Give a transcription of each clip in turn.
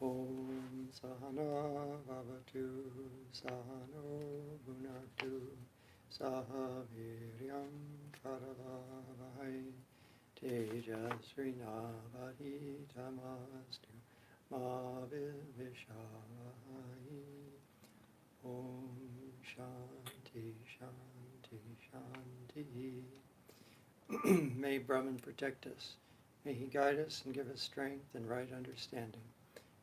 Om Sahana Vavatu Sahano Bhunaktu Saha Viryam Karavavahai Tejasvinavaditamastu Ma Vilvishai. Om Shanti Shanti Shanti. May Brahman protect us. May he guide us and give us strength and right understanding.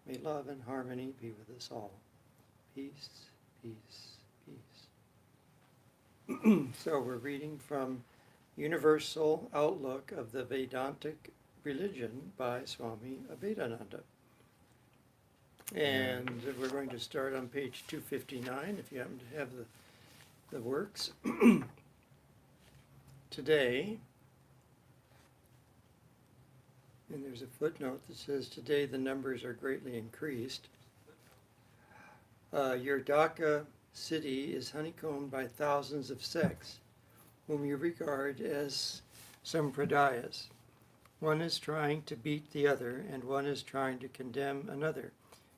May love and harmony be with us all. Peace, peace, peace. So we're reading from Universal Outlook of the Vedantic Religion by Swami Abhedanana. And we're going to start on page 259, if you happen to have the works. Today, and there's a footnote that says, today the numbers are greatly increased. Your Dhaka city is honeycombed by thousands of sects, whom you regard as sampradayas. One is trying to beat the other, and one is trying to condemn another.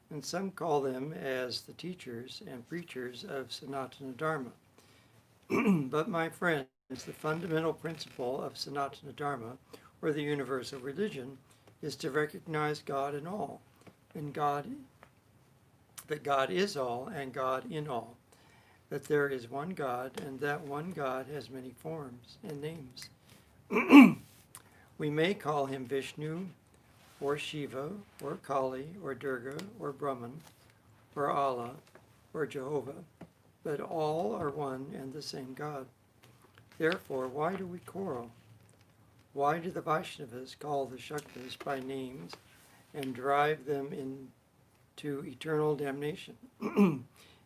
And some call them as the teachers and preachers of Sanatana Dharma. But my friends, the fundamental principle of Sanatana Dharma, or the universal religion, is to recognize God in all, and that God is all and God in all, that there is one God and that one God has many forms and names. We may call him Vishnu, or Shiva, or Kali, or Durga, or Brahman, or Allah, or Jehovah, but all are one and the same God. Therefore, why do we quarrel? Why do the Vaishnavas call the Shaktas by names and drive them into eternal damnation?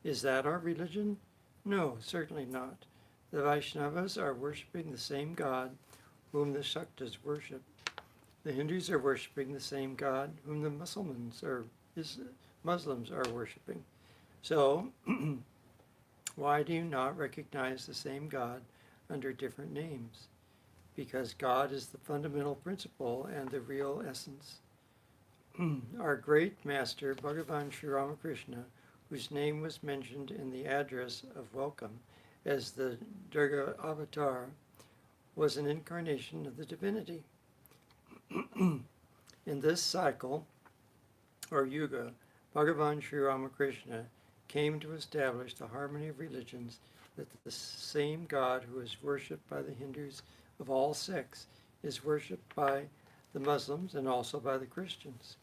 Is that our religion? No, certainly not. The Vaishnavas are worshiping the same God whom the Shaktas worship. The Hindus are worshiping the same God whom the Muslims are worshiping. So, why do you not recognize the same God under different names? Because God is the fundamental principle and the real essence. Our great master, Bhagavan Sri Ramakrishna, whose name was mentioned in the address of welcome as the Durga avatar, was an incarnation of the divinity. In this cycle, or yuga, Bhagavan Sri Ramakrishna came to establish the harmony of religions, that the same God who is worshipped by the Hindus of all sects is worshipped by the Muslims and also by the Christians.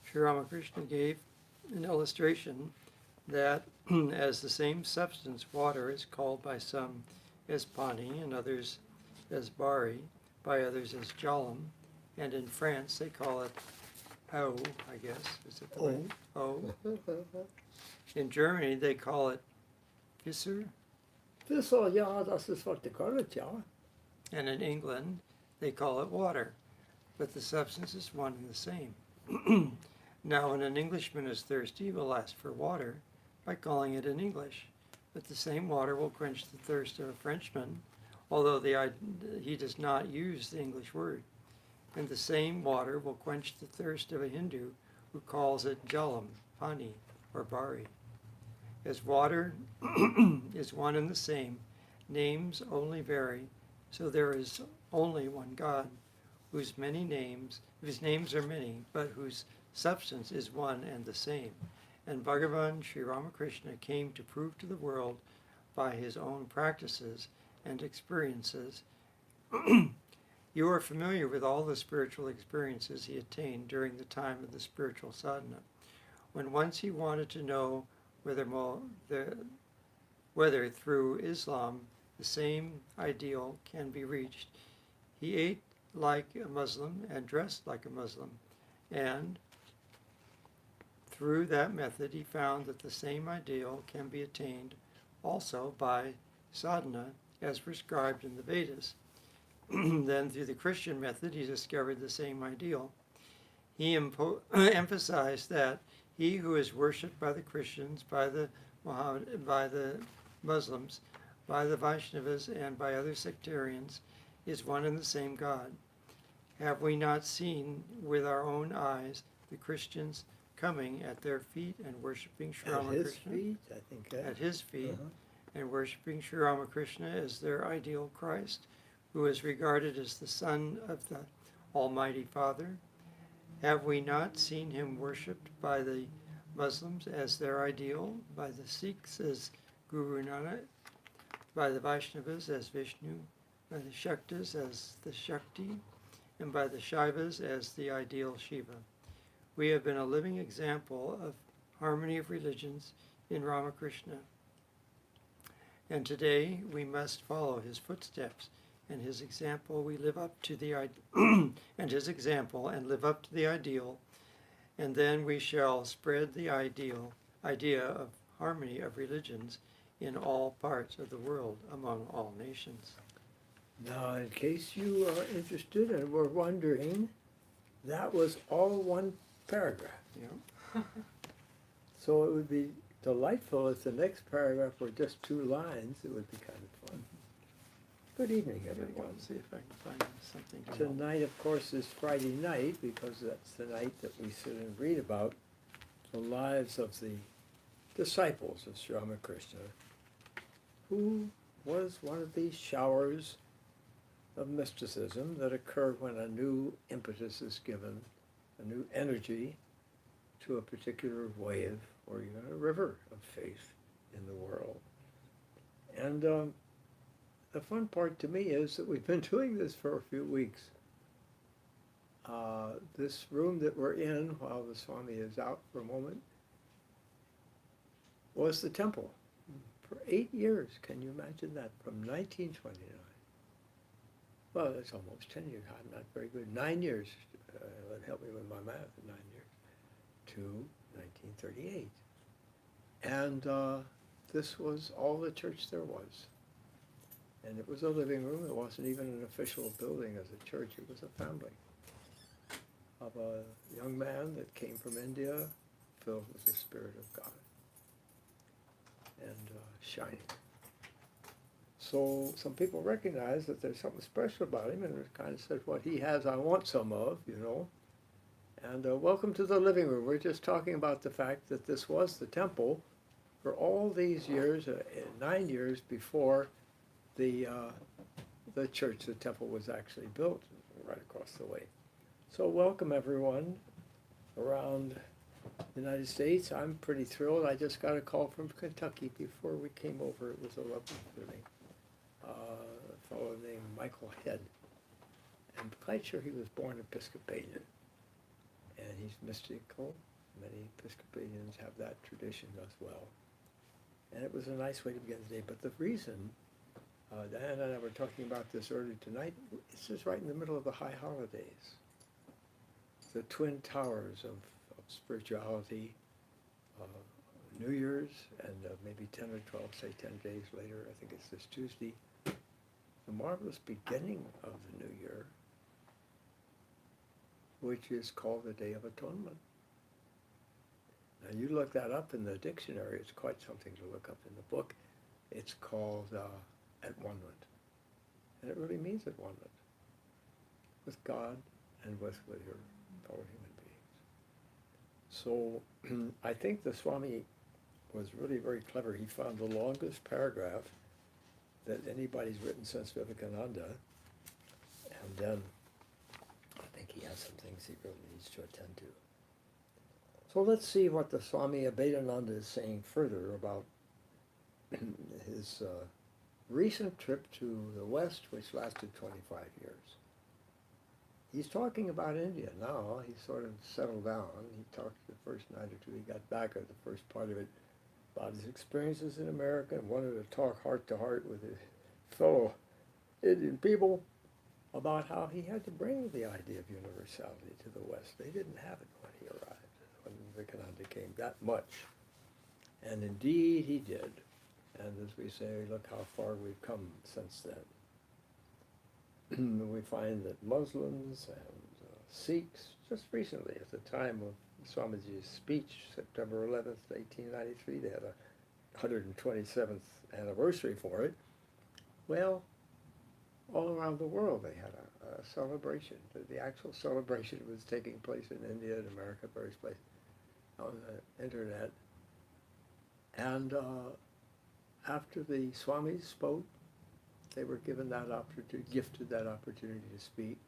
Sri Ramakrishna gave an illustration that as the same substance, water, is called by some as pani and others as bari, by others as jalam, and in France they call it eau, I guess. Is it the way? Eau. In Germany they call it Wasser. Wasser, ja, das ist what they call it, ja. And in England, they call it water, but the substance is one and the same. Now, when an Englishman is thirsty, he will ask for water by calling it in English, but the same water will quench the thirst of a Frenchman, although he does not use the English word. And the same water will quench the thirst of a Hindu who calls it jalam, pani, or bari. As water is one and the same, names only vary, so there is only one God, whose names are many, but whose substance is one and the same. And Bhagavan Sri Ramakrishna came to prove to the world by his own practices and experiences. You are familiar with all the spiritual experiences he attained during the time of the spiritual sadhana. When once he wanted to know whether through Islam the same ideal can be reached, he ate like a Muslim and dressed like a Muslim, and through that method he found that the same ideal can be attained also by sadhana as prescribed in the Vedas. Then through the Christian method he discovered the same ideal. He emphasized that he who is worshipped by the Christians, by the Muslims, by the Vaishnavas, and by other sectarians is one and the same God. Have we not seen with our own eyes the Christians coming at their feet and worshiping Sri At his Ramakrishna. feet, I think. At his feet, Uh-huh. and worshiping Sri Ramakrishna as their ideal Christ, who is regarded as the Son of the Almighty Father. Have we not seen him worshipped by the Muslims as their ideal, by the Sikhs as Guru Nanak, by the Vaishnavas as Vishnu, by the Shaktas as the Shakti, and by the Shaivas as the ideal Shiva? We have been a living example of harmony of religions in Ramakrishna. And today we must follow his footsteps and his example. We live up to the and his example and live up to the ideal, and then we shall spread the idea of harmony of religions in all parts of the world among all nations. Now, in case you are interested and were wondering, that was all one paragraph. Yeah. So it would be delightful if the next paragraph were just 2 lines. It would be kind of fun. Good evening, everyone. Let's see if I can find something to help. Tonight, of course, is Friday night because that's the night that we sit and read about the lives of the disciples of Sri Ramakrishna, who was one of these showers of mysticism that occur when a new impetus is given, a new energy to a particular wave or even a river of faith in the world. And the fun part to me is that we've been doing this for a few weeks. This room that we're in while the Swami is out for a moment was the temple for 8 years. Can you imagine that? From 1929. Well, that's almost 10 years. I'm not very good. 9 years. Help me with my math. 9 years. To 1938. And this was all the church there was. And it was a living room. It wasn't even an official building as a church. It was a family of a young man that came from India, filled with the Spirit of God and shining. So some people recognize that there's something special about him, and it kind of said, what he has, I want some of, you know. And welcome to the living room. We're just talking about the fact that this was the temple for all these years, 9 years before the church, the temple was actually built right across the way. So welcome everyone around the United States. I'm pretty thrilled. I just got a call from Kentucky before we came over. It was a lovely feeling. A fellow named Michael Head. I'm quite sure he was born Episcopalian. And he's mystical. Many Episcopalians have that tradition as well. And it was a nice way to begin the day. But the reason, Diana and I were talking about this earlier tonight, it's just right in the middle of the high holidays. The twin towers of spirituality, New Year's, and maybe 10 or 12, say 10 days later, I think it's this Tuesday, the marvelous beginning of the new year, which is called the Day of Atonement. Now you look that up in the dictionary, it's quite something to look up in the book. It's called at-one-ment. And it really means at-one-ment with God and with your fellow human beings. So I think the Swami was really very clever. He found the longest paragraph that anybody's written since Vivekananda, and then I think he has some things he really needs to attend to. So let's see what the Swami Abhedanana is saying further about his recent trip to the West, which lasted 25 years. He's talking about India now. He's sort of settled down. He talked the first night or two. He got back at the first part of it about his experiences in America and wanted to talk heart to heart with his fellow Indian people about how he had to bring the idea of universality to the West. They didn't have it when he arrived, when Vivekananda came that much. And indeed he did. And as we say, look how far we've come since then. We find that Muslims and Sikhs, just recently at the time of Swamiji's speech, September 11th, 1893, they had a 127th anniversary for it. Well, all around the world they had a celebration. The actual celebration was taking place in India and America, various places. on the internet. And after the Swamis spoke, they were given that opportunity, gifted that opportunity to speak.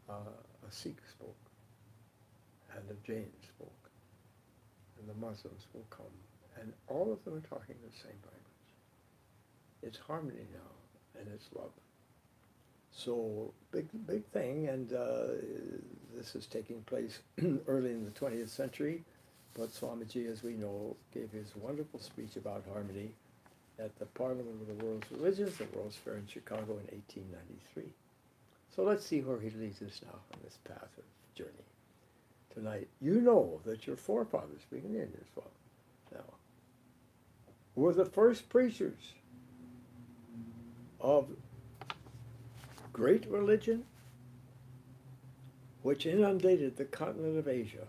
A Sikh spoke, and a Jain spoke, and the Muslims will come, and all of them are talking the same language. It's harmony now, and it's love. So big thing, and this is taking place early in the 20th century. But Swamiji, as we know, gave his wonderful speech about harmony at the Parliament of the World's Religions, the World's Fair in Chicago in 1893. So let's see where he leads us now on this path of journey. Tonight, you know that your forefathers, speaking the Indians, well, now, were the first preachers of great religion which inundated the continent of Asia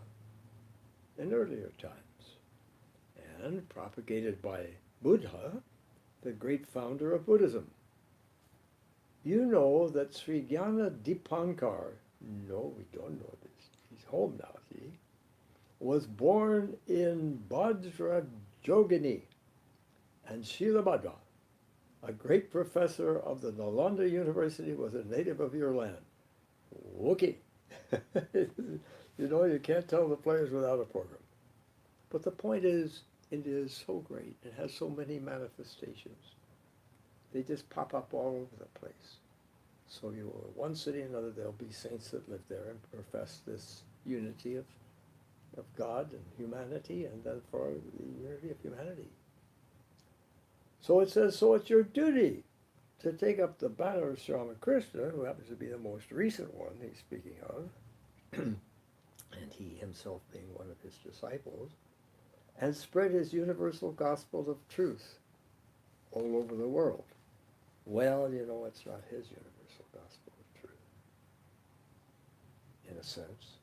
in earlier times, and propagated by Buddha, the great founder of Buddhism. You know that Sri Jnana Dipankar, no, we don't know this, he's home now, see, was born in Bhadra Jogini, and Shilabhadra, a great professor of the Nalanda University, was a native of your land. Wookie. You know, you can't tell the players without a program. But the point is, India is so great. It has so many manifestations. They just pop up all over the place. So you will, one city or another, there'll be saints that live there and profess this unity of God and humanity, and then for the unity of humanity. So it says, so it's your duty to take up the banner of Sri Ramakrishna, who happens to be the most recent one he's speaking of, and he himself being one of his disciples, and spread his universal gospel of truth all over the world. Well, you know, it's not his universal gospel of truth, in a sense.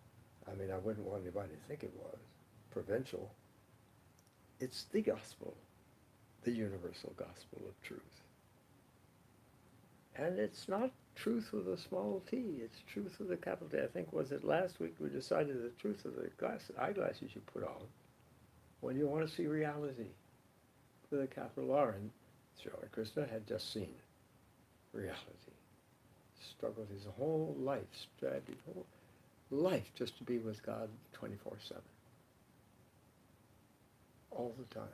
I mean, I wouldn't want anybody to think it was provincial. It's the gospel, the universal gospel of truth. And it's not truth with a small t, it's truth with a capital T. I think, was it last week we decided the truth of the eyeglasses you put on when you want to see reality with a capital R. And Sri Ramakrishna had just seen reality. Struggled his whole life, strived his whole life just to be with God 24/7. All the time.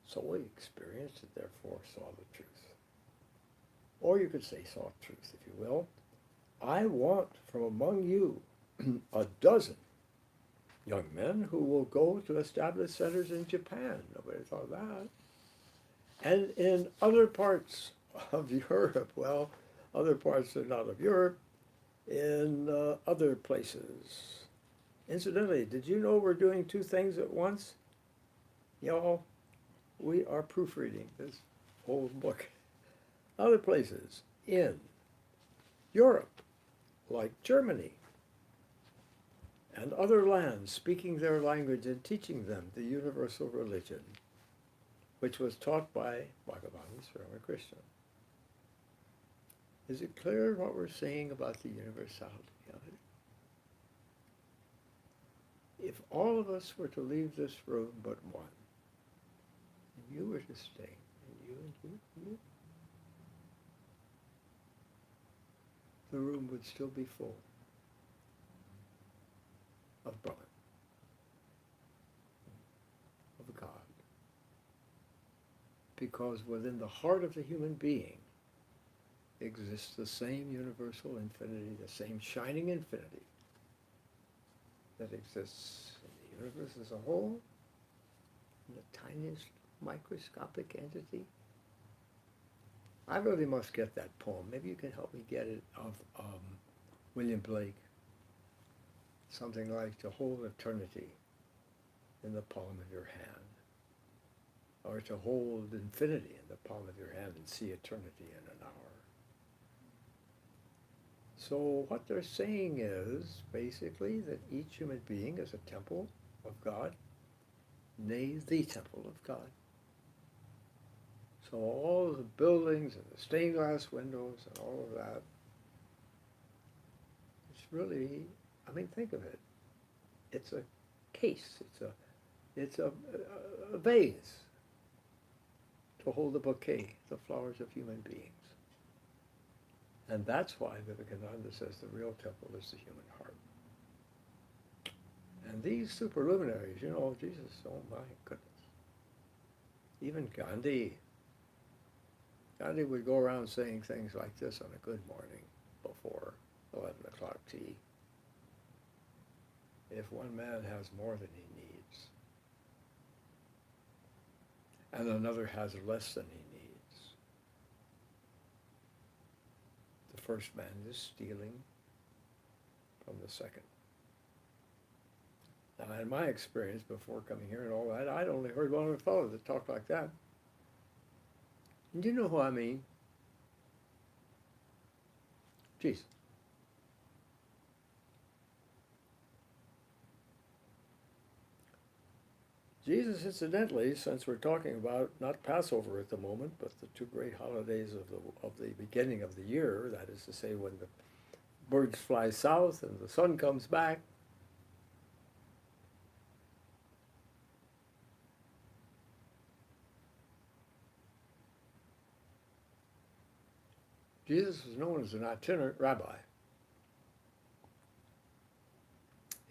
So he experienced it, therefore saw the truth. Or you could say saw truth, if you will. I want from among you a dozen young men who will go to establish centers in Japan. Nobody thought of that. And in other parts of Europe, well, other parts are not of Europe, in other places. Incidentally, did you know we're doing two things at once? Y'all, we are proofreading this whole book. Other places in Europe, like Germany, and other lands, speaking their language and teaching them the universal religion, which was taught by Bhagavan Sri Ramakrishna. Is it clear what we're saying about the universality of it? If all of us were to leave this room but one, and you were to stay, and you, the room would still be full of Brahman, of God. Because within the heart of the human being exists the same universal infinity, the same shining infinity that exists in the universe as a whole, in the tiniest microscopic entity. I really must get that poem. Maybe you can help me get it, of William Blake. Something like to hold eternity in the palm of your hand, or to hold infinity in the palm of your hand and see eternity in an hour. So what they're saying is basically that each human being is a temple of God, nay, the temple of God. So all of the buildings and the stained glass windows and all of that, it's really, I mean, think of it. It's a case. It's a vase to hold the bouquet, the flowers of human beings. And that's why Vivekananda says the real temple is the human heart. And these superluminaries, Jesus, oh my goodness. Even Gandhi would go around saying things like this on a good morning before 11 o'clock tea. If one man has more than he needs, and another has less than he needs, the first man is stealing from the second. Now, in my experience before coming here and all that, I'd only heard one other fellow that talked like that. And you know who I mean? Jesus. Jesus, incidentally, since we're talking about not Passover at the moment, but the two great holidays of the beginning of the year, that is to say when the birds fly south and the sun comes back, Jesus was known as an itinerant rabbi.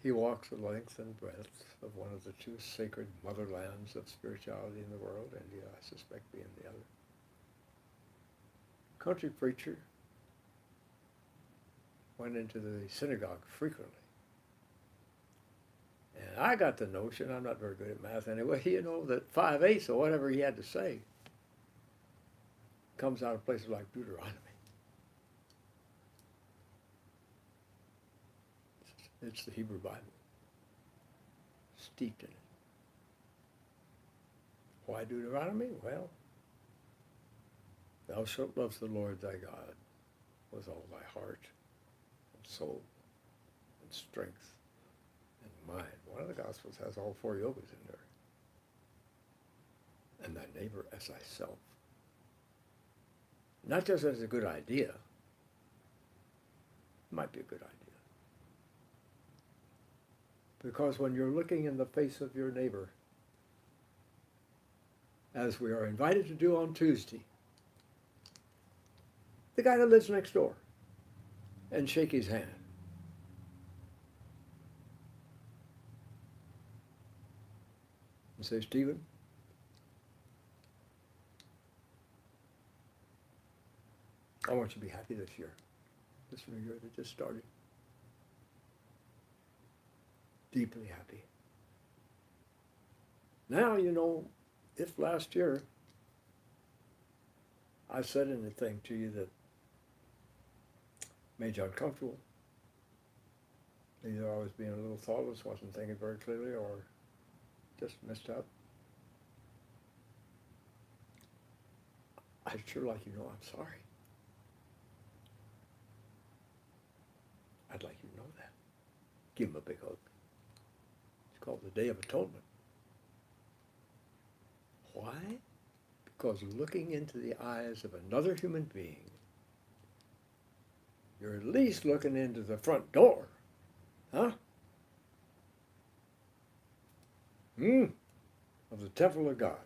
He walks the length and breadth of one of the two sacred motherlands of spirituality in the world, India, I suspect, being the other. Country preacher, went into the synagogue frequently. And I got the notion, I'm not very good at math anyway, that 5/8 or whatever he had to say comes out of places like Deuteronomy. It's the Hebrew Bible, steeped in it. Why Deuteronomy? Well, thou shalt love the Lord thy God with all thy heart and soul and strength and mind. One of the Gospels has all 4 yogas in there. And thy neighbor as thyself. Not just as a good idea. It might be a good idea. Because when you're looking in the face of your neighbor, as we are invited to do on Tuesday, the guy that lives next door, and shake his hand. And say, Stephen, I want you to be happy this year, this new year that just started. Deeply happy. Now, if last year I said anything to you that made you uncomfortable, either I was being a little thoughtless, wasn't thinking very clearly, or just messed up, I'd sure like you to know I'm sorry. I'd like you to know that. Give him a big hug. It's called the Day of Atonement. Why? Because looking into the eyes of another human being, you're at least looking into the front door. Huh? Of the temple of God.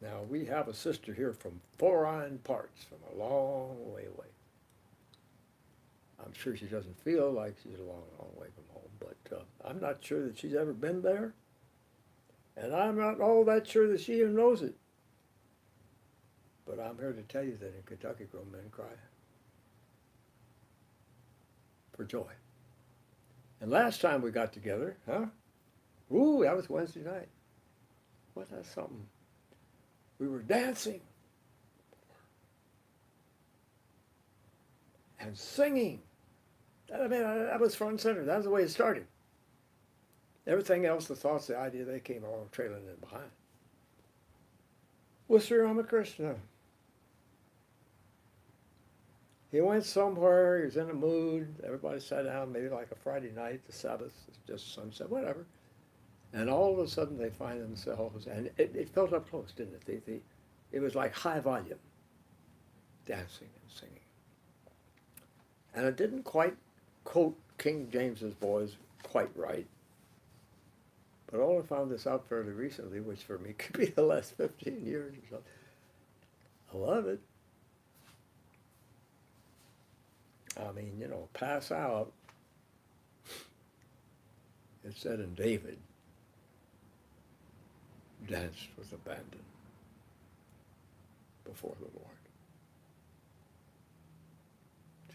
Now, we have a sister here from foreign parts, from a long way away. I'm sure she doesn't feel like she's a long, long way from home, but I'm not sure that she's ever been there. And I'm not all that sure that she even knows it. But I'm here to tell you that in Kentucky, grown men cry for joy. And last time we got together, that was Wednesday night. What, that's something. We were dancing and singing. That was front and center. That was the way it started. Everything else, the thoughts, the idea, they came all trailing in behind. Was Sri Ramakrishna. He went somewhere, he was in a mood, everybody sat down, maybe like a Friday night, the Sabbath, just sunset, whatever. And all of a sudden they find themselves, and it felt up close, didn't it? It was like high volume, dancing and singing. And it didn't quite quote King James's boys, quite right. But I only found this out fairly recently, which for me could be the last 15 years or something. I love it. I mean, you know, pass out. It said in David, danced with abandon before the Lord.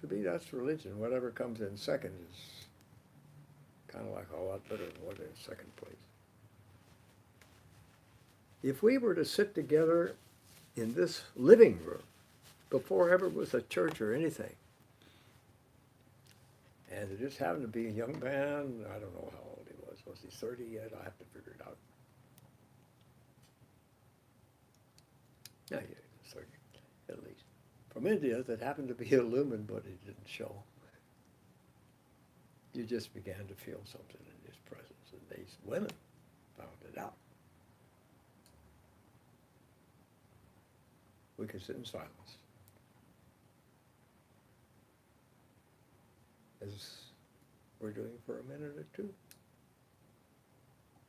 To me, that's religion. Whatever comes in second is kind of like a lot better than what is second place. If we were to sit together in this living room before ever was a church or anything, and it just happened to be a young man, I don't know how old he was he 30 yet? I have to figure it out. Yeah, he was 30 at least. From India that happened to be illumined, but it didn't show. You just began to feel something in his presence, and these women found it out. We could sit in silence as we're doing for a minute or two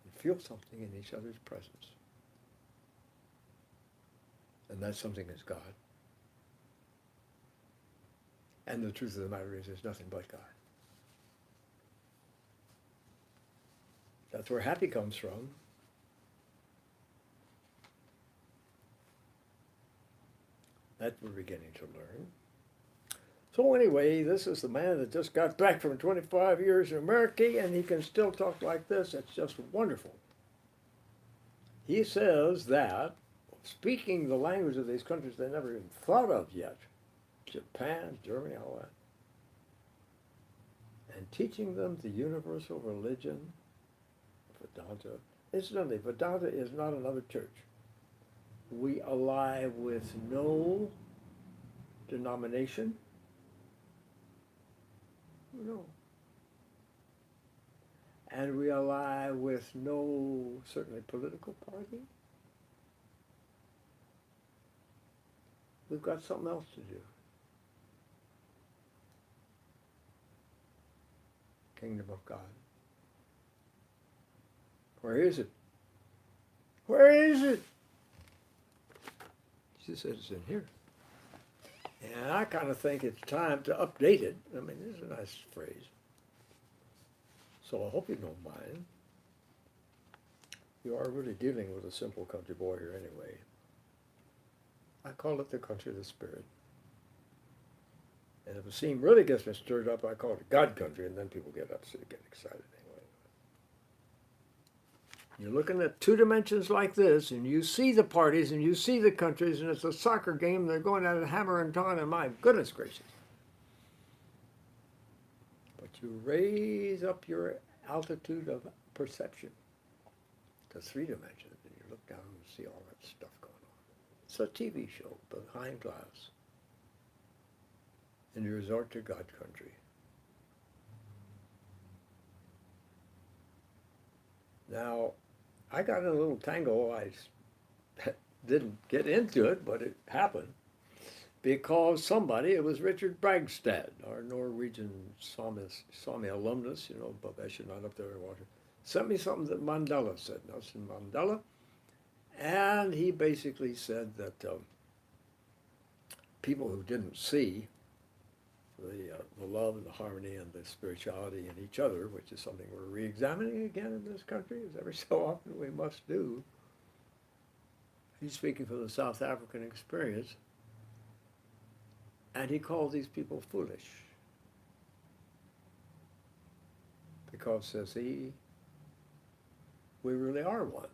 and feel something in each other's presence. And that something is God. And the truth of the matter is there's nothing but God. That's where happy comes from. That we're beginning to learn. So anyway, this is the man that just got back from 25 years in America, and he can still talk like this. It's just wonderful. He says that, speaking the language of these countries they never even thought of yet, Japan, Germany, all that, and teaching them the universal religion, Vedanta. Incidentally, Vedanta is not another church. We ally with no denomination. No. And we ally with no, certainly, political party. We've got something else to do. Kingdom of God. Where is it? Where is it? She said it's in here. And I kind of think it's time to update it. I mean, this is a nice phrase. So I hope you don't mind. You are really dealing with a simple country boy here anyway. I call it the country of the spirit. And if a scene really gets me stirred up, I call it God country, and then people get upset, get excited anyway. You're looking at two dimensions like this, and you see the parties, and you see the countries, and it's a soccer game, and they're going at it hammer and tongue, and my goodness gracious. But you raise up your altitude of perception to three dimensions, and you look down and see all that stuff going on. It's a TV show, behind glass. And you resort to God country. Now, I got in a little tangle. I didn't get into it, but it happened because somebody, it was Richard Bragstad, our Norwegian Swami alumnus, you know, Babesh not up there in water, sent me something that Mandela said, Nelson Mandela, and he basically said that people who didn't see the love and the harmony and the spirituality in each other, which is something we're re-examining again in this country, as every so often we must do. He's speaking from the South African experience, and he called these people foolish. Because, says he, we really are one.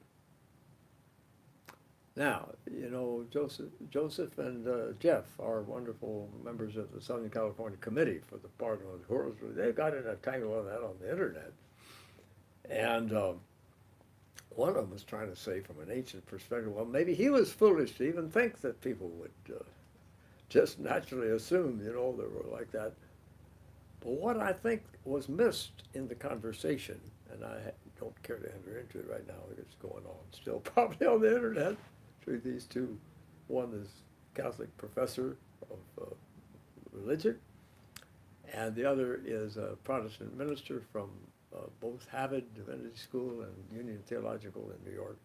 Now, you know, Joseph and Jeff are wonderful members of the Southern California Committee for the Pardon of the World. They've got in a tangle on that on the internet. And one of them was trying to say from an ancient perspective, well, maybe he was foolish to even think that people would just naturally assume, you know, they were like that. But what I think was missed in the conversation, and I don't care to enter into it right now, it's going on still probably on the internet, between these two. One is Catholic professor of religion, and the other is a Protestant minister from both Harvard Divinity School and Union Theological in New York.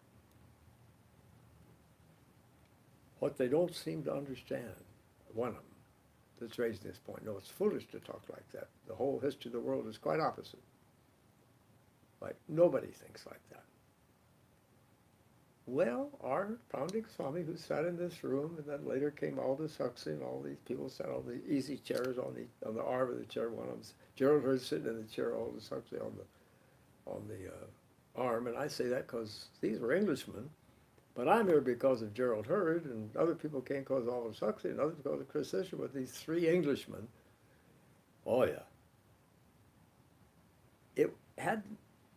What they don't seem to understand, one of them that's raising this point, no, it's foolish to talk like that. The whole history of the world is quite opposite. Like, nobody thinks like that. Well, our founding Swami, who sat in this room, and then later came Aldous Huxley, and all these people sat on the easy chairs on the arm of the chair. One of them, Gerald Hurd, sitting in the chair, Aldous Huxley on the arm. And I say that because these were Englishmen, but I'm here because of Gerald Hurd, and other people came because of Aldous Huxley, and others because of Chris Fisher. But these three Englishmen, oh yeah,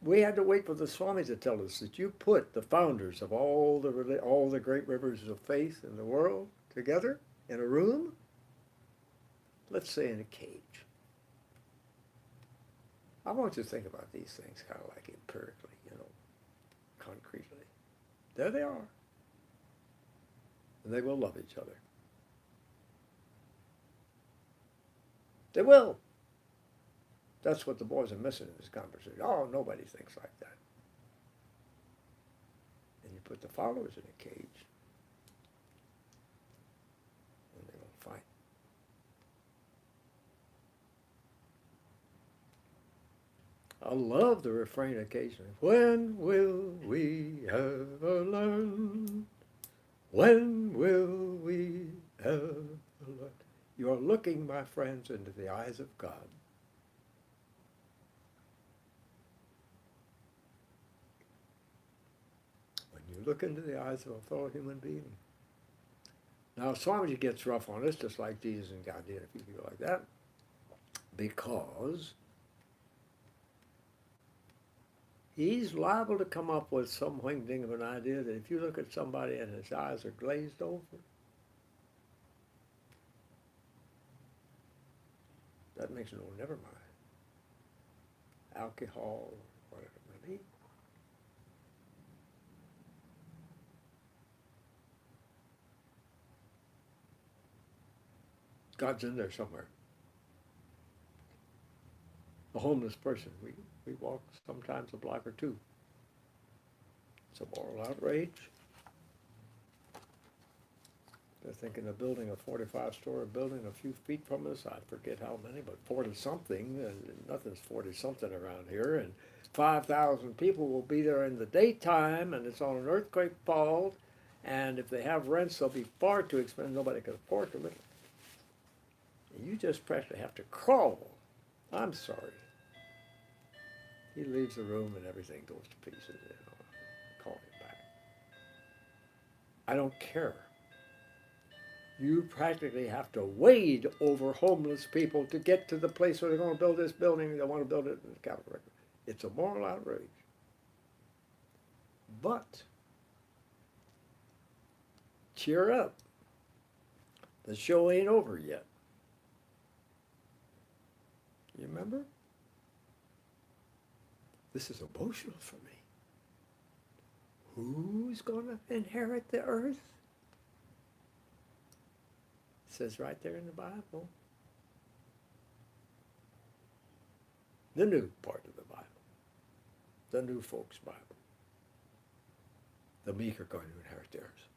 we had to wait for the Swami to tell us that you put the founders of all the great rivers of faith in the world together in a room, let's say in a cage. I want you to think about these things kind of like empirically, concretely. There they are. And they will love each other. They will. That's what the boys are missing in this conversation. Oh, nobody thinks like that. And you put the followers in a cage, and they're going to fight. I love the refrain occasionally. When will we ever learn? When will we ever learn? You are looking, my friends, into the eyes of God. Look into the eyes of a fellow human being. Now, Swamiji gets rough on us, just like Jesus and God did, a few people like that, because he's liable to come up with some wing-ding of an idea that if you look at somebody and his eyes are glazed over, that makes no, never mind. Alcohol, whatever it may be. God's in there somewhere. A homeless person, we walk sometimes a block or two. It's a moral outrage. They're thinking of building a 45-story building a few feet from us. I forget how many, but 40-something. Nothing's 40-something around here. And 5,000 people will be there in the daytime, and it's on an earthquake fault. And if they have rents, they'll be far too expensive. Nobody can afford to live. You just practically have to crawl. I'm sorry. He leaves the room and everything goes to pieces. Call him back. I don't care. You practically have to wade over homeless people to get to the place where they're going to build this building. They want to build it in the Capitol record. It's a moral outrage. But cheer up. The show ain't over yet. You remember? This is emotional for me. Who's going to inherit the earth? It says right there in the Bible. The new part of the Bible. The new folks' Bible. The meek are going to inherit the earth.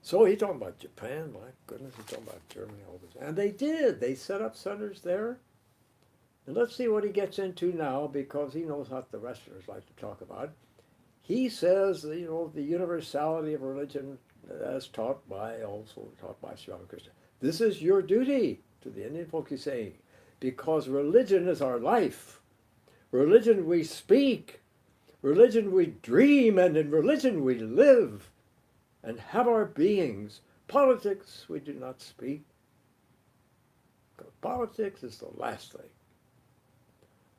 So he's talking about Japan, my goodness, he's talking about Germany, all this. And they did. They set up centers there. And let's see what he gets into now, because he knows what the Westerners like to talk about. He says, the universality of religion as taught by Ramakrishna. This is your duty to the Indian folk, he's saying, because religion is our life. Religion we speak. Religion we dream, and in religion we live and have our beings. Politics we do not speak, because politics is the last thing.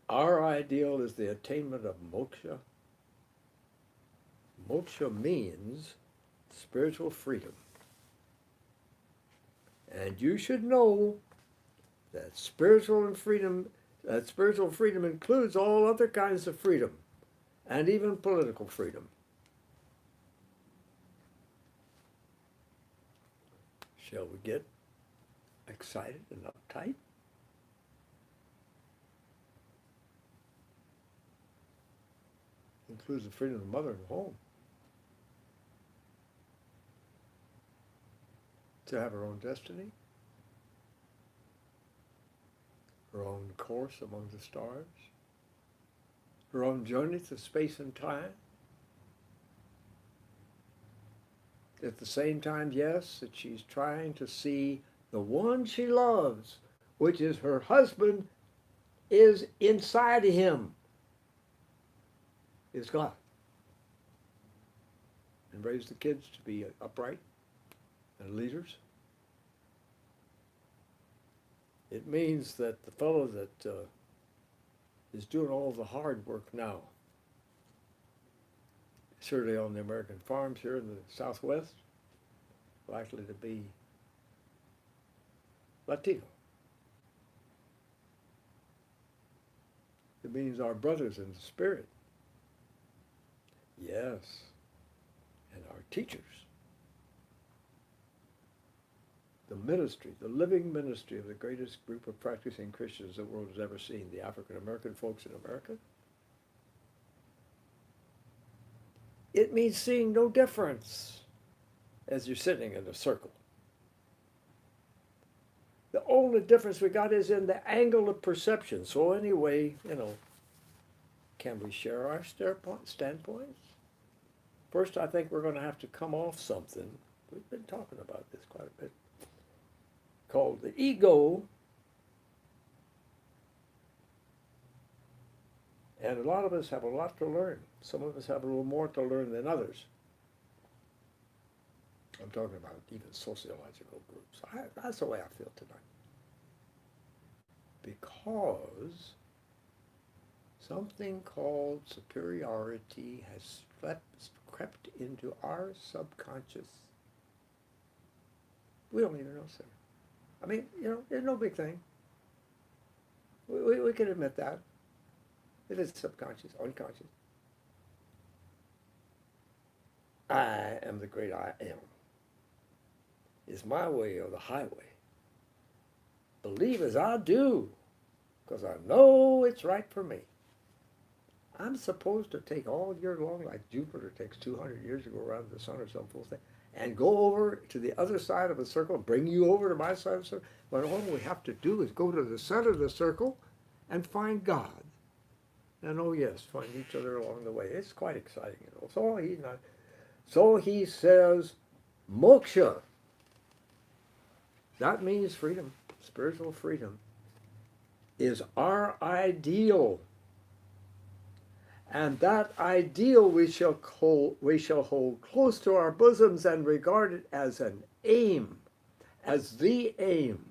Our ideal is the attainment of moksha. Moksha means spiritual freedom. And you should know that spiritual freedom includes all other kinds of freedom, and even political freedom. Shall we get excited and uptight. Includes the freedom of the mother and home to have her own destiny, her own course among the stars, her own journey through space and time. At the same time, yes, that she's trying to see the one she loves, which is her husband, is inside of him, is God. And raise the kids to be upright and leaders. It means that the fellow that is doing all the hard work now, certainly on the American farms here in the Southwest, likely to be Latino. It means our brothers in the spirit. Yes. And our teachers. The ministry, the living ministry of the greatest group of practicing Christians the world has ever seen, the African American folks in America. It means seeing no difference as you're sitting in a circle. The only difference we got is in the angle of perception. So anyway, can we share our standpoints? First, I think we're going to have to come off something. We've been talking about this quite a bit. Called the ego. And a lot of us have a lot to learn. Some of us have a little more to learn than others. I'm talking about even sociological groups. That's the way I feel tonight. Because something called superiority has crept into our subconscious. We don't even know, sir. I mean, it's no big thing. We can admit that. It is subconscious, unconscious. I am the great I am. It's my way or the highway. Believe as I do, because I know it's right for me. I'm supposed to take all year long, like Jupiter takes 200 years to go around the sun or some fool thing, and go over to the other side of the circle, bring you over to my side of the circle. But all we have to do is go to the center of the circle and find God. And oh yes, find each other along the way. It's quite exciting, So he says, moksha. That means freedom, spiritual freedom, is our ideal. And that ideal we shall hold close to our bosoms and regard it as an aim, as the aim,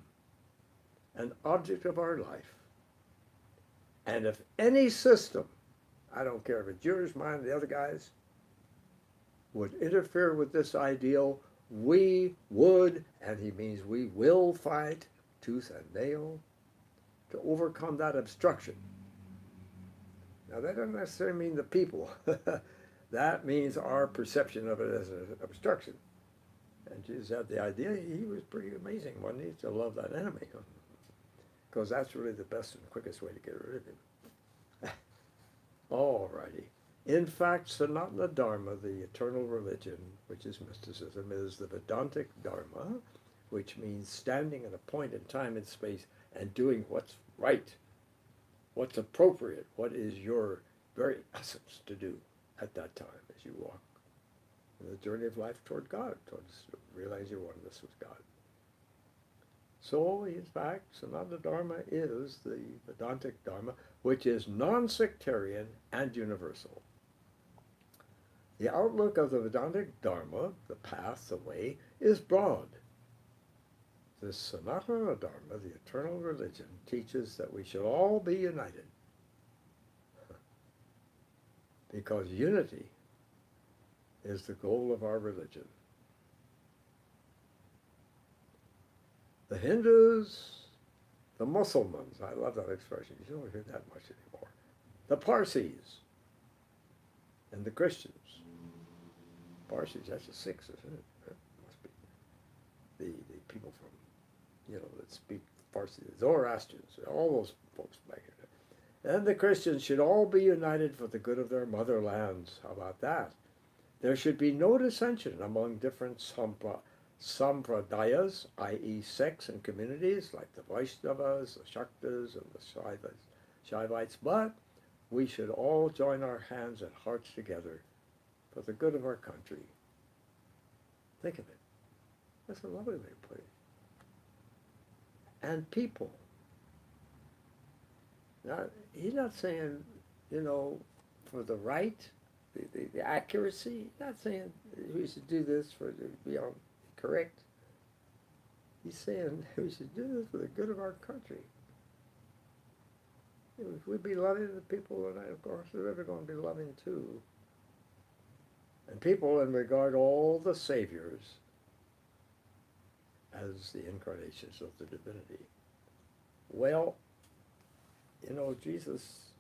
an object of our life. And if any system, I don't care if it's yours, mine, the other guys, would interfere with this ideal, we would, and he means we will fight tooth and nail to overcome that obstruction. Now that doesn't necessarily mean the people. That means our perception of it as an obstruction. And Jesus had the idea, he was pretty amazing, wasn't he, to love that enemy. Because that's really the best and quickest way to get rid of him. All righty. In fact, Sanatana Dharma, the eternal religion, which is mysticism, is the Vedantic Dharma, which means standing at a point in time and space and doing what's right, what's appropriate, what is your very essence to do at that time as you walk in the journey of life toward God, towards realize your oneness with God. So, in fact, Sanatana Dharma is the Vedantic Dharma, which is non-sectarian and universal. The outlook of the Vedantic Dharma, the path, the way, is broad. The Sanatana Dharma, the eternal religion, teaches that we should all be united. Because unity is the goal of our religion. The Hindus, the Muslims, I love that expression, you don't hear that much anymore. The Parsis, and the Christians. Parsis, that's the Sikhs, isn't it? That must be the people from that speak Farsi, the Zoroastrians, all those folks back in there. And the Christians should all be united for the good of their motherlands. How about that? There should be no dissension among different sampradayas, i.e. sects and communities, like the Vaishnavas, the Shaktas, and the Shaivites, but we should all join our hands and hearts together for the good of our country. Think of it. That's a lovely way to put it. And people. Now, he's not saying, for the right, the accuracy. He's not saying we should do this for to be on correct. He's saying we should do this for the good of our country. If we be loving to the people, then of course they're going to be loving too. And people in regard all the saviors as the incarnations of the divinity. Well, Jesus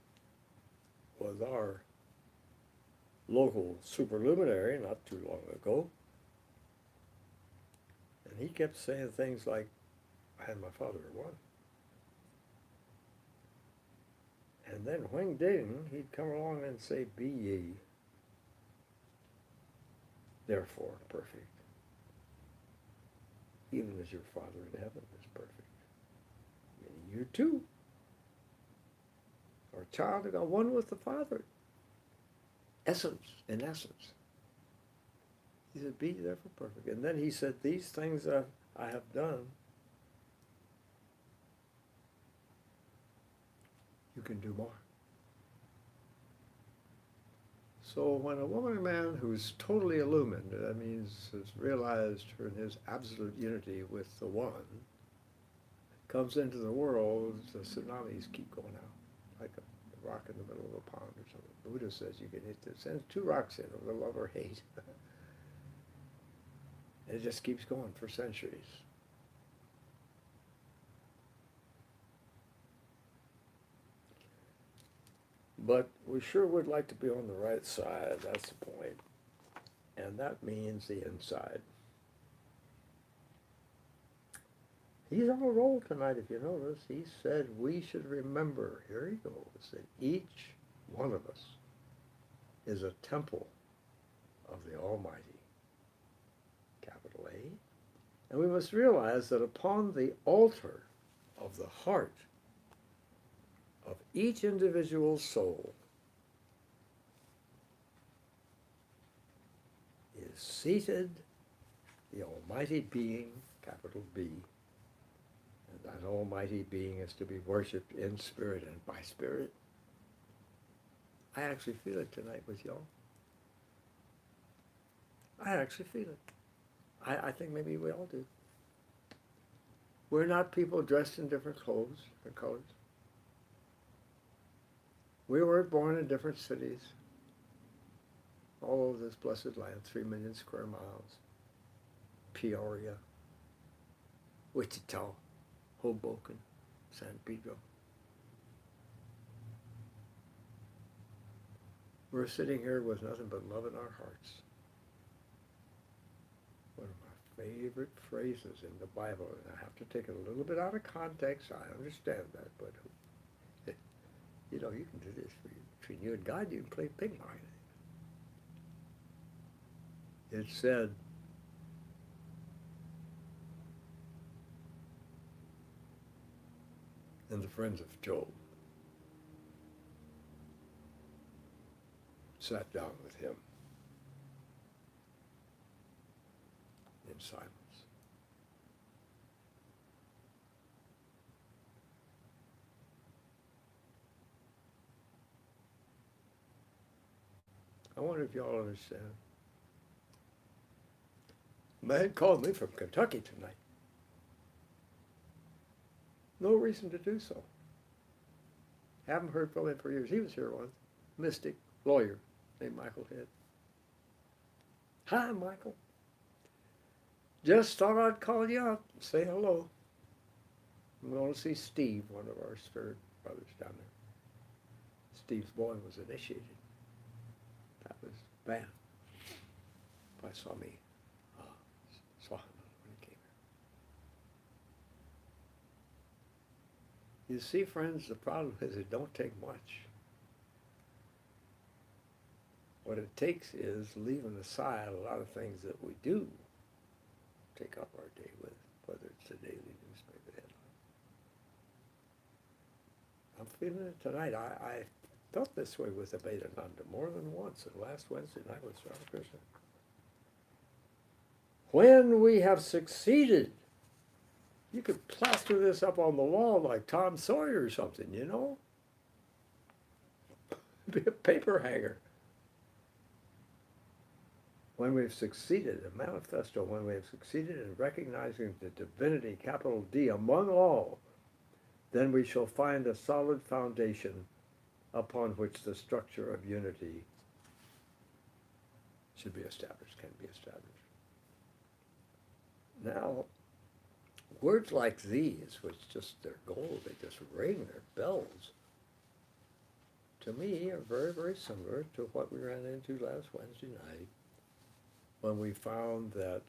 was our local superluminary not too long ago. And he kept saying things like, I and my Father are one. And then when ding, he'd come along and say, be ye therefore perfect, even as your Father in heaven is perfect. Meaning you too are a child of God, one with the Father. In essence. He said, be therefore perfect. And then he said, these things I have done, you can do more. So when a woman or man who's totally illumined, that means has realized his absolute unity with the one, comes into the world, the tsunamis keep going out, like a rock in the middle of a pond or something. Buddha says you can hit this, send 2 rocks in over love or hate. And it just keeps going for centuries. But we sure would like to be on the right side, that's the point. And that means the inside. He's on a roll tonight, if you notice. He said we should remember, here he goes, that each one of us is a temple of the Almighty, capital A. And we must realize that upon the altar of the heart of each individual soul is seated the Almighty Being, capital B. And that Almighty Being is to be worshipped in spirit and by spirit. I actually feel it tonight with y'all. I actually feel it. I think maybe we all do. We're not people dressed in different clothes or colors. We were born in different cities, all over this blessed land, 3 million square miles. Peoria, Wichita, Hoboken, San Pedro. We're sitting here with nothing but love in our hearts. One of my favorite phrases in the Bible, and I have to take it a little bit out of context, I understand that, but you can do this between you and God, you can play ping pong. It said, and the friends of Job sat down with him in silence. I wonder if y'all understand. A man called me from Kentucky tonight. No reason to do so. Haven't heard from him for years. He was here once. Mystic, lawyer, named Michael Head. Hi, Michael. Just thought I'd call you up and say hello. I'm going to see Steve, one of our spirit brothers down there. Steve's boy was initiated. That was banned by Swami when he came You see, friends, the problem is it don't take much. What it takes is leaving aside a lot of things that we do take up our day with, whether it's the daily newspaper headline. I'm feeling it tonight. I felt this way with Abhedanana more than once, and last Wednesday night with Ramakrishna. When we have succeeded, you could plaster this up on the wall like Tom Sawyer or something, you know? Be a paper hanger. When we've succeeded, a manifesto, when we have succeeded in recognizing the divinity, capital D, among all, then we shall find a solid foundation upon which the structure of unity should be established, can be established. Now, words like these, which just their goal, they just ring their bells, to me are very, very similar to what we ran into last Wednesday night when we found that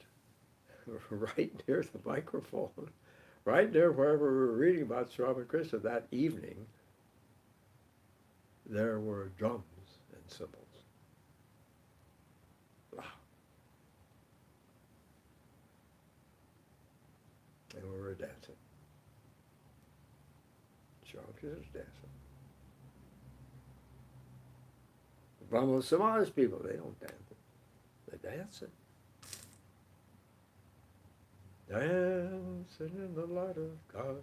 right near the microphone, right near wherever we were reading about Ramakrishna that evening, there were drums and cymbals. Wow. And we were dancing. Ramakrishna's dancing. The Brahmo Samaj people, they don't dance. They're dancing. Dancing in the light of God.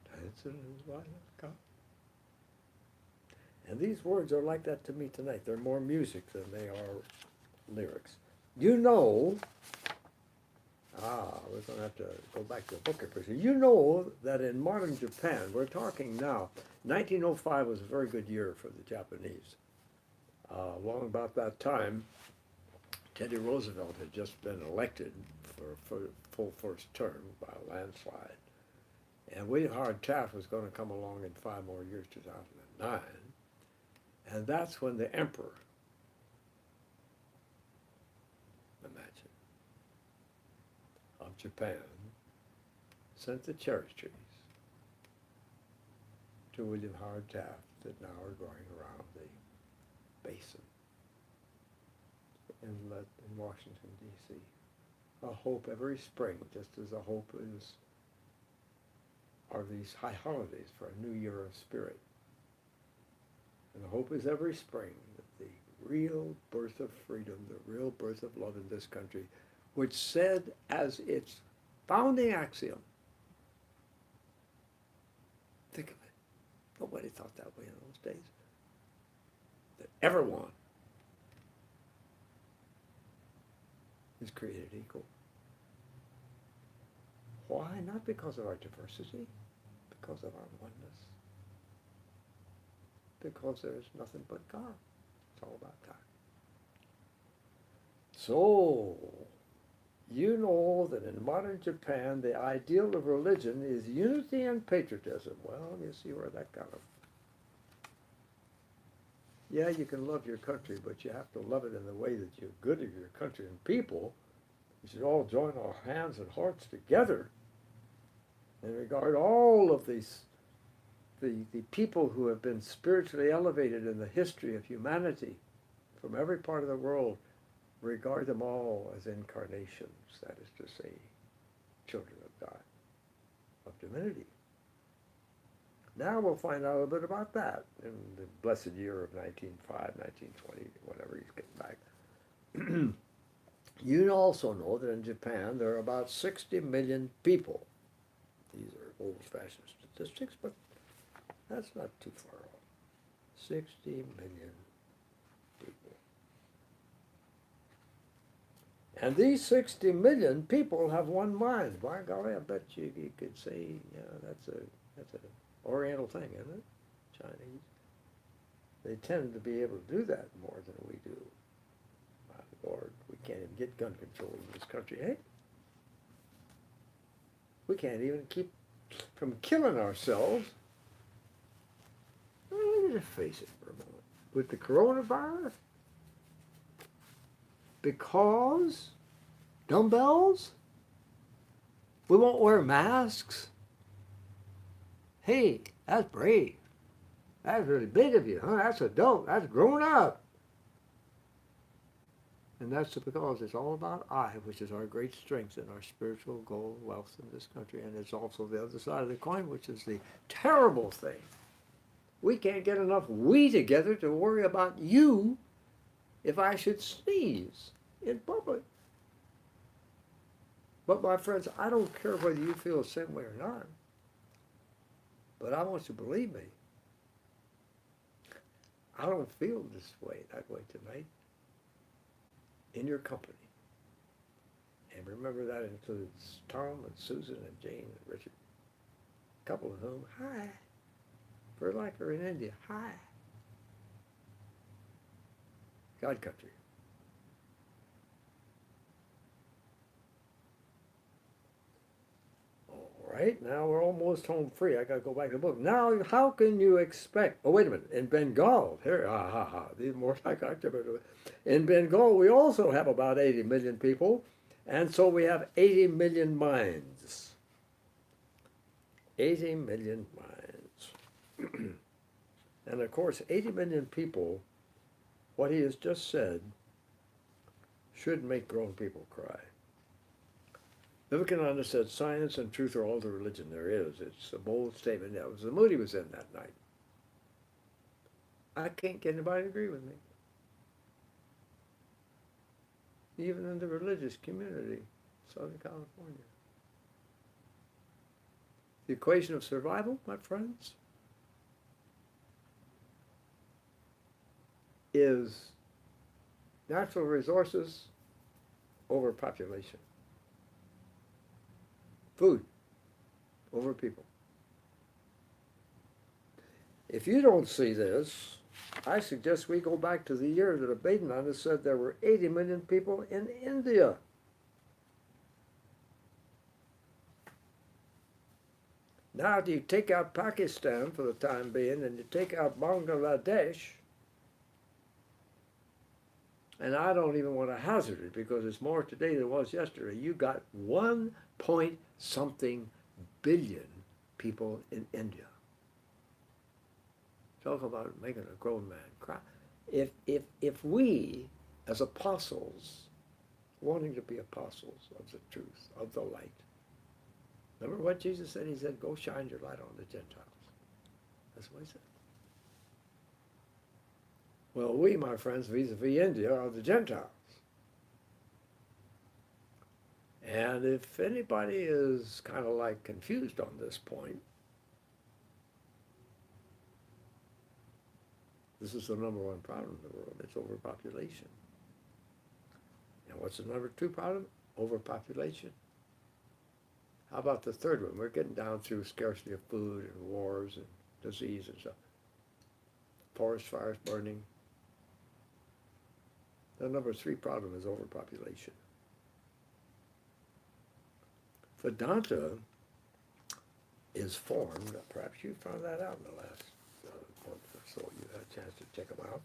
Dancing in the light of God. And these words are like that to me tonight. They're more music than they are lyrics. You know, we're going to have to go back to the book here for a second. You know that in modern Japan, we're talking now, 1905 was a very good year for the Japanese. Along about that time, Teddy Roosevelt had just been elected for full first term by a landslide. And William Howard Taft was going to come along in 5 more years, 2009. And that's when the emperor, imagine, of Japan, sent the cherry trees to William Howard Taft that now are growing around the basin in Washington, D.C. A hope every spring, just as a hope are these high holidays for a new year of spirit. And the hope is every spring that the real birth of freedom, the real birth of love in this country, which said as its founding axiom, think of it, nobody thought that way in those days, that everyone is created equal. Why? Not because of our diversity, because of our oneness. Because there's nothing but God. It's all about God. So, you know that in modern Japan, the ideal of religion is unity and patriotism. Well, you see where that kind of... Yeah, you can love your country, but you have to love it in the way that you're good to your country and people. We should all join our hands and hearts together and regard all of these the people who have been spiritually elevated in the history of humanity from every part of the world, regard them all as incarnations, that is to say, children of God, of divinity. Now we'll find out a little bit about that in the blessed year of 1905, 1920, whatever he's getting back. You also know that in Japan there are about 60 million people. These are old-fashioned statistics, but that's not too far off. 60 million people. And these 60 million people have one mind. By golly, I bet you could say, that's an Oriental thing, isn't it? Chinese. They tend to be able to do that more than we do. My Lord, we can't even get gun control in this country, eh? We can't even keep from killing ourselves. Let me just face it for a moment. With the coronavirus, because dumbbells, we won't wear masks. Hey, that's brave. That's really big of you, huh? That's adult. That's grown up. And that's because it's all about I, which is our great strength and our spiritual goal, wealth in this country. And it's also the other side of the coin, which is the terrible thing. We can't get enough we together to worry about you if I should sneeze in public. But my friends, I don't care whether you feel the same way or not. But I want you to believe me. I don't feel that way tonight. In your company. And remember that includes Tom and Susan and Jane and Richard. A couple of whom, hi. For like her in India, hi. God country. All right, now we're almost home free. I got to go back to the book. Now, how can you expect, oh, wait a minute, in Bengal, here, these are more like October. In Bengal, we also have about 80 million people, and so we have 80 million minds. 80 million minds. And of course, 80 million people, what he has just said, should make grown people cry. Vivekananda said, science and truth are all the religion there is. It's a bold statement. That was the mood he was in that night. I can't get anybody to agree with me. Even in the religious community, Southern California. The equation of survival, my friends, is natural resources over population. Food over people. If you don't see this, I suggest we go back to the year that Abhedanana said there were 80 million people in India. Now, if you take out Pakistan for the time being, and you take out Bangladesh, and I don't even want to hazard it because it's more today than it was yesterday, you got 1 point something billion people in India. Talk about making a grown man cry. If we, as apostles, wanting to be apostles of the truth, of the light, remember what Jesus said? He said, go shine your light on the Gentiles. That's what he said. Well, we, my friends, vis-a-vis India, are the Gentiles. And if anybody is kind of like confused on this point, this is the number one problem in the world. It's overpopulation. And what's the number two problem? Overpopulation. How about the third one? We're getting down through scarcity of food and wars and disease and stuff. Forest fires burning. The number three problem is overpopulation. Vedanta is formed, perhaps you found that out in the last month or so, you had a chance to check them out,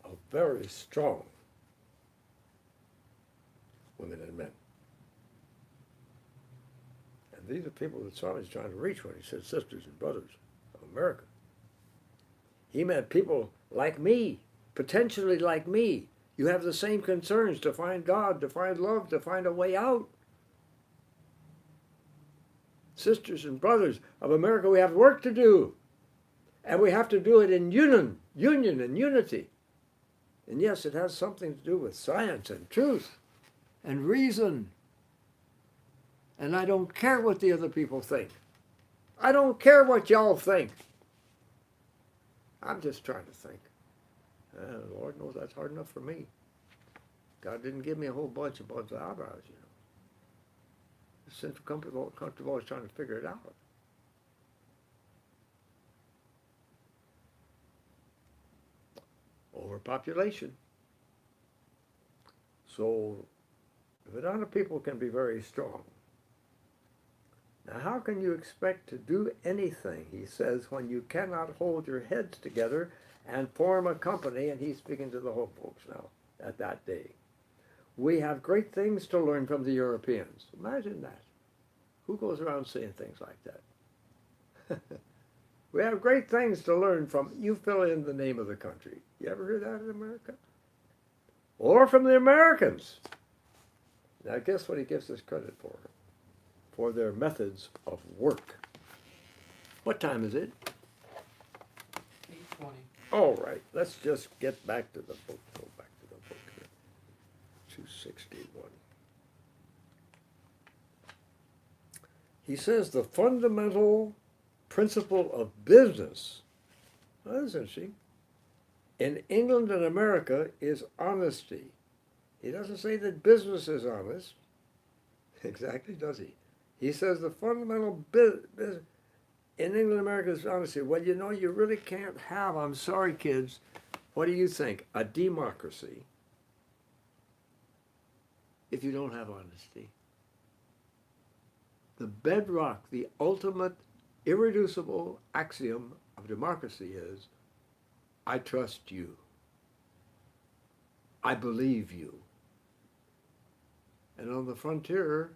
of very strong women and men. And these are people that Swami is trying to reach when he said sisters and brothers of America. He meant people like me, potentially like me. You have the same concerns to find God, to find love, to find a way out. Sisters and brothers of America, we have work to do. And we have to do it in union and unity. And yes, it has something to do with science and truth and reason. And I don't care what the other people think. I don't care what y'all think. I'm just trying to think. And the Lord knows that's hard enough for me. God didn't give me a whole bunch of eyebrows, you know. The central comfortable is trying to figure it out. Overpopulation. So Vedanta people can be very strong. Now, how can you expect to do anything, he says, when you cannot hold your heads together and form a company? And he's speaking to the whole folks now at that day. We have great things to learn from the Europeans. Imagine that. Who goes around saying things like that? We have great things to learn from. You fill in the name of the country. You ever heard that in America? Or from the Americans. Now guess what he gives us credit for? For their methods of work. What time is it? 8:20. All right, let's just get back to the book. Go back to the book here. 261. He says the fundamental principle of business, well, that's interesting, in England and America is honesty. He doesn't say that business is honest. Exactly, does he? He says the fundamental business in England and America is honesty. Well, you know, you really can't have, I'm sorry, kids, what do you think, a democracy if you don't have honesty? The bedrock, the ultimate irreducible axiom of democracy is, I trust you. I believe you. And on the frontier,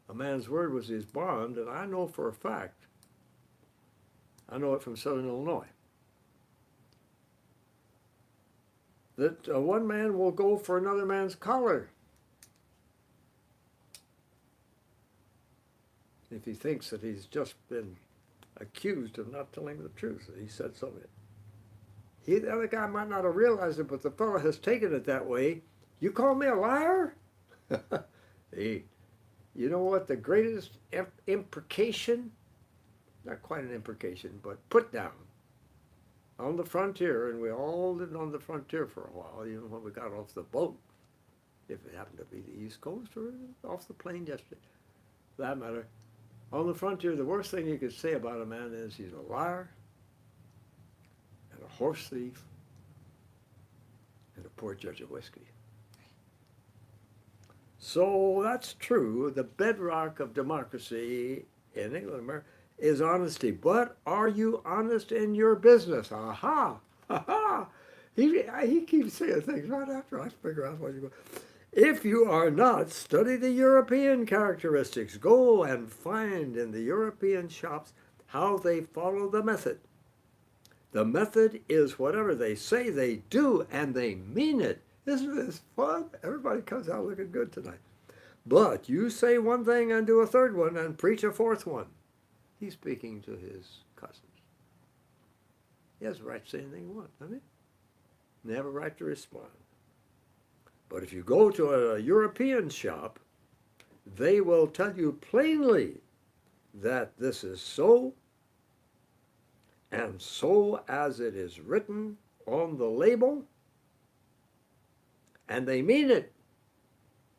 a man's word was his bond, and I know for a fact, I know it from Southern Illinois, that one man will go for another man's collar if he thinks that he's just been accused of not telling the truth, that he said something. The other guy might not have realized it, but the fellow has taken it that way. You call me a liar? Hey, you know what the greatest imprecation, not quite an imprecation, but put down on the frontier, and we all lived on the frontier for a while, you know, when we got off the boat, if it happened to be the East Coast or off the plane yesterday, for that matter. On the frontier, the worst thing you could say about a man is he's a liar and a horse thief and a poor judge of whiskey. So that's true. The bedrock of democracy in England and America is honesty. But are you honest in your business? Aha! Aha! He keeps saying things right after I figure out what you go. If you are not, study the European characteristics. Go and find in the European shops how they follow the method. The method is whatever they say they do, and they mean it. Isn't this fun? Everybody comes out looking good tonight. But you say one thing and do a third one and preach a fourth one. He's speaking to his cousins. He has the right to say anything he wants, doesn't he? They have a right to respond. But if you go to a European shop, they will tell you plainly that this is so, and so as it is written on the label, and they mean it,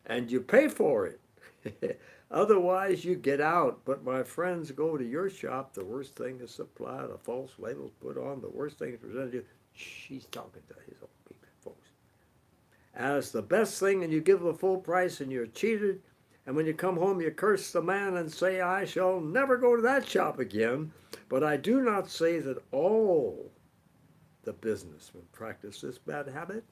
and you pay for it. Otherwise, you get out. But my friends, go to your shop, the worst thing is supplied, a false label put on, the worst thing is presented to you. She's talking to his own people, folks. As the best thing, and you give the full price, and you're cheated, and when you come home, you curse the man and say, I shall never go to that shop again. But I do not say that all the businessmen practice this bad habit.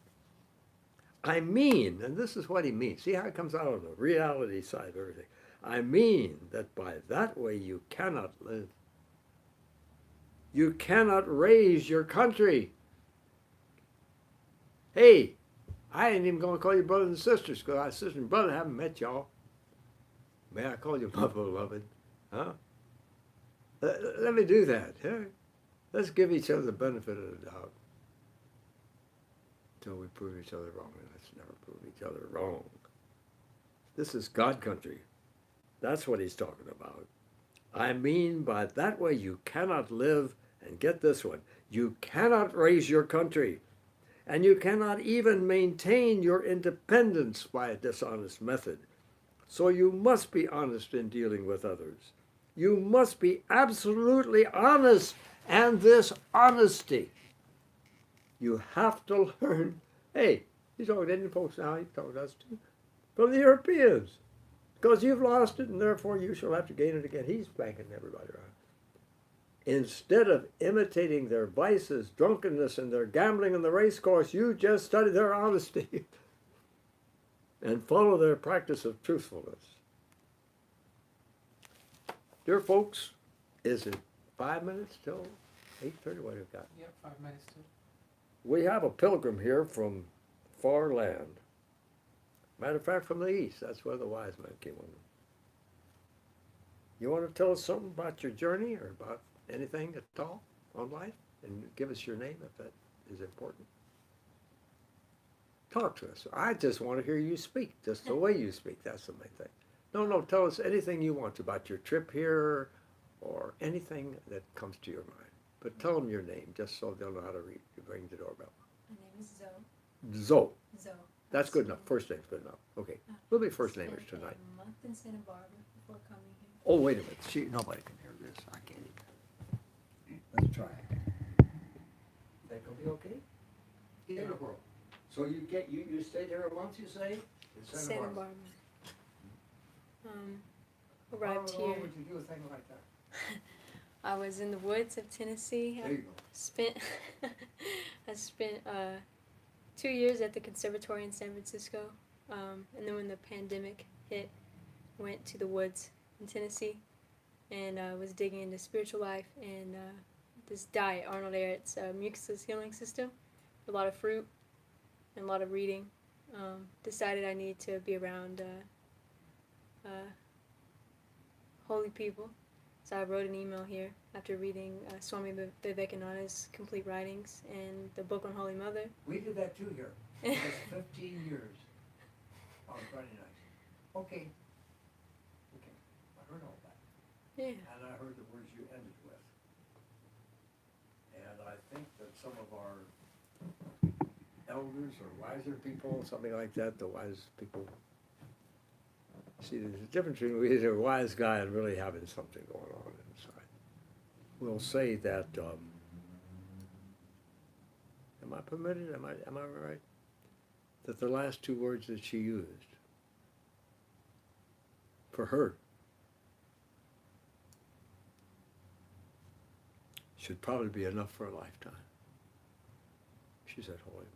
I mean, and this is what he means. See how it comes out on the reality side of everything. I mean that by that way you cannot live. You cannot raise your country. Hey, I ain't even going to call you brothers and sisters, because our sister and brother haven't met y'all. May I call you my beloved? Huh? Let me do that. Huh? Let's give each other the benefit of the doubt until we prove each other wrong. And let's never prove each other wrong. This is God country. That's what he's talking about. I mean by that way you cannot live, and get this one, you cannot raise your country, and you cannot even maintain your independence by a dishonest method. So you must be honest in dealing with others. You must be absolutely honest, and this honesty, you have to learn. Hey, he's talking to Indian folks now, he's talking to us too, from the Europeans. Because you've lost it, and therefore you shall have to gain it again. He's banking everybody around. Instead of imitating their vices, drunkenness, and their gambling in the race course, you just study their honesty and follow their practice of truthfulness. Dear folks, is it 5 minutes till 8:30, what do we got? Yep, 5 minutes too. We have a pilgrim here from far land. Matter of fact, from the east. That's where the wise men came on. You want to tell us something about your journey or about anything at all on life? And give us your name if that is important. Talk to us. I just want to hear you speak, just the way you speak. That's the main thing. No, tell us anything you want about your trip here or anything that comes to your mind. But tell them your name, just so they'll know how to ring the doorbell. My name is Zoe. Zoe. Zoe. That's good enough. First name's good enough. Okay. We'll be first namers tonight. Spent a month in Santa Barbara before coming here. Oh, wait a minute. Nobody can hear this. I can't even. Let's try. That gonna be okay? Beautiful. So you stayed there a month, you say? In Santa Barbara. Arrived How long here. would you do a thing like that? I was in the woods of Tennessee. There you go. I spent 2 years at the conservatory in San Francisco, and then when the pandemic hit, went to the woods in Tennessee, and was digging into spiritual life and this diet, Arnold Ehret's mucusless healing system, a lot of fruit and a lot of reading. Decided I need to be around holy people. So I wrote an email here after reading Swami Vivekananda's complete writings and the book on Holy Mother. We did that too here. It was 15 years. Oh, very nice. Okay. I heard all that. Yeah. And I heard the words you ended with. And I think that some of our elders or wiser people, something like that, the wise people, see, there's a difference between either a wise guy and really having something going on inside. We'll say that, am I permitted, am I right? That the last two words that she used, for her, should probably be enough for a lifetime. She said, Holy Mother.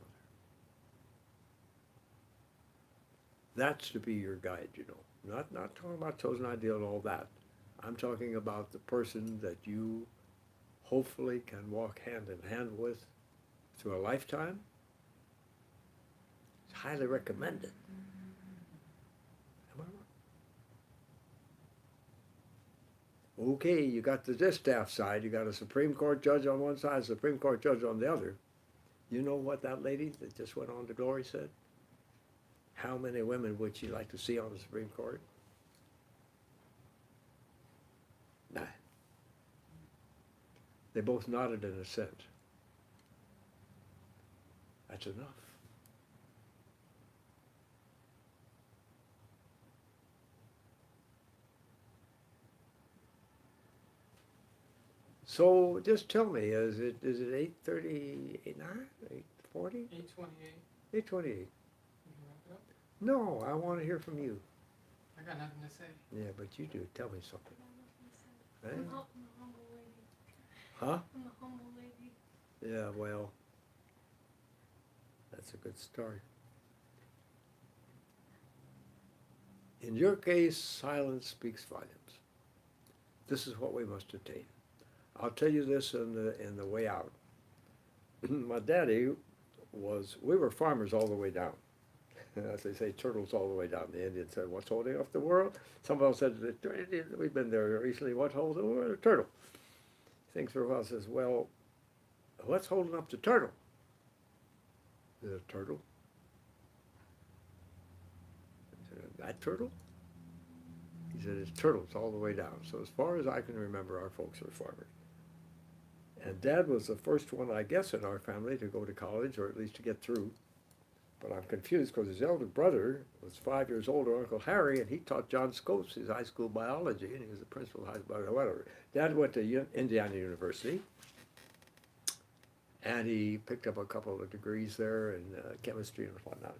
That's to be your guide, you know. Not talking about chosen ideal and all that. I'm talking about the person that you hopefully can walk hand in hand with through a lifetime. It's highly recommended. Am I wrong? Okay, you got the distaff side. You got a Supreme Court judge on one side, a Supreme Court judge on the other. You know what that lady that just went on to glory said? How many women would she like to see on the Supreme Court? 9. They both nodded in assent. That's enough. So just tell me, is it 8:39, 8:40? 8:28. 8:28. You can wrap it up. No, I want to hear from you. I got nothing to say. Yeah, but you do. Tell me something. Eh? I'm a humble lady. Huh? I'm a humble lady. Yeah, well, that's a good story. In your case, silence speaks volumes. This is what we must attain. I'll tell you this in the way out. My daddy we were farmers all the way down. As they say, turtles all the way down. The Indians said, what's holding up the world? Somebody else said, we've been there recently, what's holding the world? A turtle. Thinks for a while, says, well, what's holding up the turtle? Is it a turtle? I said, that turtle? He said, it's turtles all the way down. So as far as I can remember, our folks were farmers. And Dad was the first one, I guess, in our family to go to college, or at least to get through. But I'm confused because his elder brother was 5 years older, Uncle Harry, and he taught John Scopes his high school biology, and he was the principal of high school biology, whatever. Dad went to Indiana University, and he picked up a couple of degrees there in chemistry and whatnot.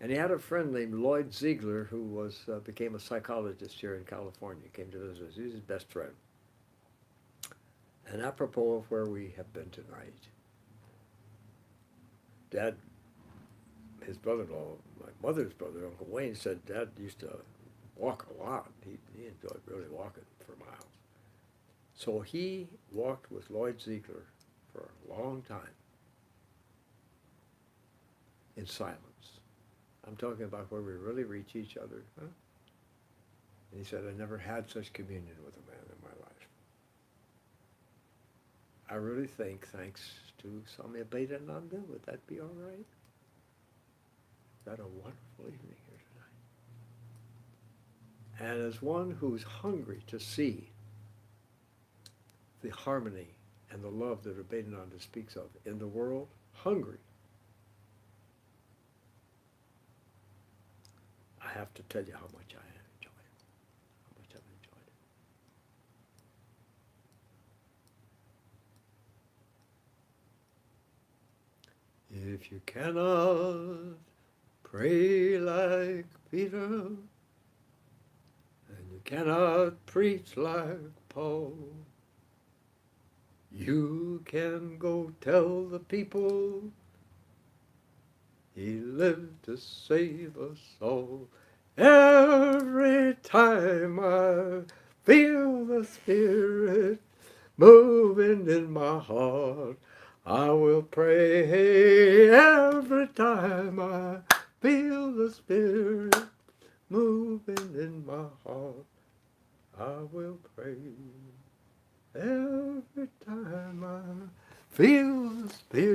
And he had a friend named Lloyd Ziegler who became a psychologist here in California. He came to visit us. He was his best friend. And apropos of where we have been tonight, Dad, his brother-in-law, my mother's brother, Uncle Wayne, said Dad used to walk a lot. He enjoyed really walking for miles. So he walked with Lloyd Ziegler for a long time in silence. I'm talking about where we really reach each other. Huh? And he said, I never had such communion with a man in my life. I really think, thanks to Swami Abhedanana, would that be all right? Is that a wonderful evening here tonight? And as one who's hungry to see the harmony and the love that Abhedananda speaks of in the world, hungry, I have to tell you how much I enjoy it, how much I've enjoyed it. If you cannot pray like Peter, and you cannot preach like Paul, you can go tell the people he lived to save us all. Every time I feel the Spirit moving in my heart, I will pray. Every time I feel the Spirit moving in my heart, I will pray. Every time I feel the Spirit